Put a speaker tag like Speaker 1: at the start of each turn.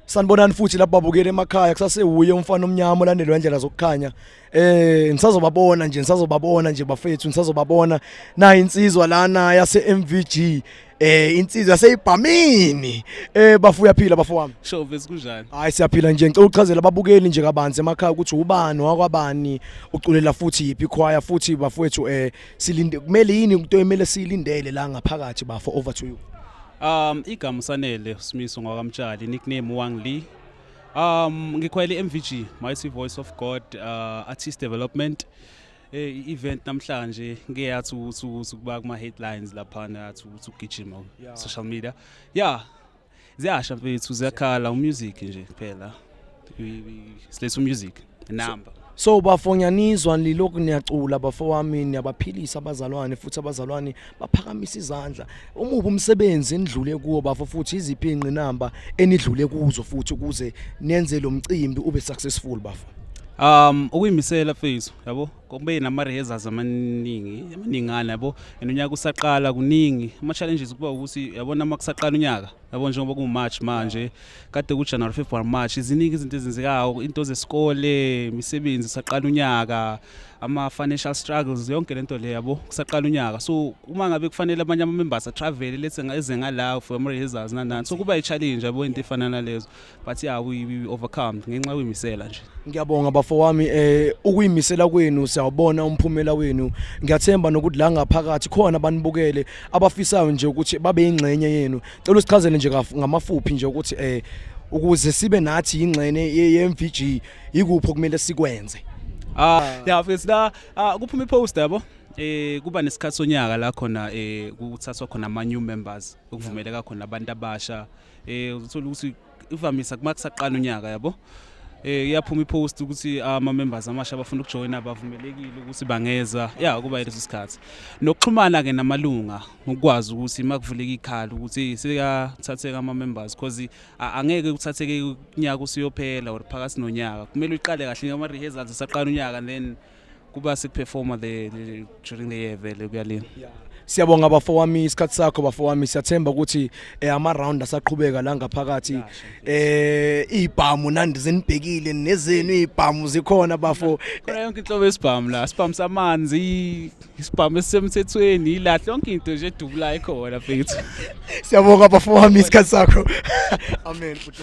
Speaker 1: Sanibonani futhi lapha babukele emakhaya kusasewuye umfana omnyama olandelwa indlela zokukhanya. Nisazobabona nje bafethu, nisazobabona na insizwa lana yase MVG. Insizwa yaseyibhamini. Bafuya phila bafowami.
Speaker 2: Show bese kunjani?
Speaker 1: Hayi siyaphila nje. Ngicela uchazela ababukeli nje kabanzi emakhaya ukuthi ubani wakwabani, uculela futhi yipi choir futhi bafowethu silinde kumele yini into emele silindele la ngaphakathi bafo over to you.
Speaker 2: Igama usanele Simiso ngwakamtshali nickname Wangli. Ngikhwele MVG Mighty Voice of God Artist Development event namhlanje ngiyathi ukuba kuma headlines lapha to gijima social media. Yeah. Ziyasha mfethu ziyakhala umusic nje kuphela. Siletha music number.
Speaker 1: So bafonyanizwa liloku niyacula bafowami niyabaphilisa abazalwane futhi abazalwane baphakamisa izandla. Umubi umsebenzi endlule kuwo bafo futhi iziphi inqinamba enidlule kuzo futhi ukuze nenze lo mcimbi ube successful bafo.
Speaker 2: Ukuyimisela mfethu yabo kube nama rehearsals amaningana yabo unyaka usaqala kuningi ama challenges kuba ukuthi yabona makusaqala unyaka yabo njengoba ku March manje kade ku January February March iziningi izinto ezenzekayo into zesikole imisebenzi saqala unyaka ama financial struggles yonke lento le yabo kusaqala unyaka so uma ngabe kufanele abanye ama members a travel lethe ngeze ngala for ama rehearsals nanani so kuba i challenge yabo into efana nalezo but yeah we overcome ngenxa yemisela nje.
Speaker 1: Ngiyabonga bafowami ukuyimisela kwenu siyabona umphumela wenu ngiyathemba nokuthi la ngaphakathi khona abanibukele abafisayo nje ukuthi babe ingxenye yenu. Cela usichazele nje ngamafuphi nje ukuthi ukuze sibe nathi ingxenye yeMVG ikupho kumele sikwenze.
Speaker 2: Yeah mfethu la kuphuma iposter yabo kuba nesikhathi sonyaka la khona kuthathwa khona ama new members ukuvumeleka khona abantu abasha uthola ukuthi ivamisa kumakusaqala unyaka yabo iyaphuma ipost ukuthi ama members amasha abafuna ukujoin abavumelekile ukuthi bangeza yeah kuba leso sikhathi nokuxhumana ke namalunga ukwazi ukuthi makuvuleka ikhala ukuthi sekathatheka ama members because angeke uthatheke unyaka usiyophela or phakathi nonyaka kumele uqale kahle ngama rehearsals esaqala unyaka then kuba sikuperforma during the year vele kuyalini.
Speaker 1: Siyabonga abafowami isikhathi sakho bafowami siyathemba ukuthi ama round asaqhubeka la ngaphakathi ibhamu nandi zenibhekile nezenu ibhamu zikhona bafo
Speaker 2: khona yonke inhlobo yesibhamu la sibhamu samanzi isibhamu esisemthethweni ilahle yonke into nje edubula ikhona mfethu.
Speaker 1: Siyabonga abafowami isikhathi sakho amen futhi.